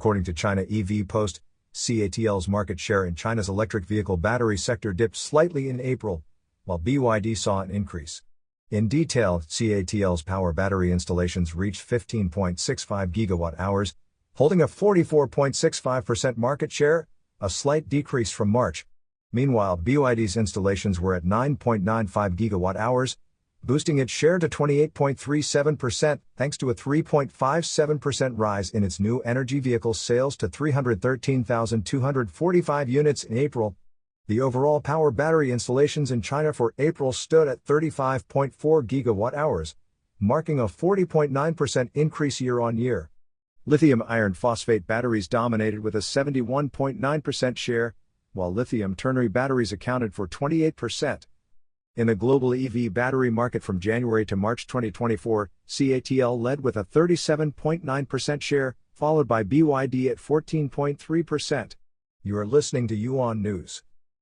According to China EV Post, CATL's market share in China's electric vehicle battery sector dipped slightly in April, while BYD saw an increase. In detail, CATL's power battery installations reached 15.65 gigawatt-hours, holding a 44.65% market share, a slight decrease from March. Meanwhile, BYD's installations were at 9.95 gigawatt-hours, boosting its share to 28.37% thanks to a 3.57% rise in its new energy vehicle sales to 313,245 units in April. The overall power battery installations in China for April stood at 35.4 gigawatt-hours, marking a 40.9% increase year-on-year. Lithium iron phosphate batteries dominated with a 71.9% share, while lithium ternary batteries accounted for 28%. In the global EV battery market from January to March 2024, CATL led with a 37.9% share, followed by BYD at 14.3%. You are listening to Yuan News.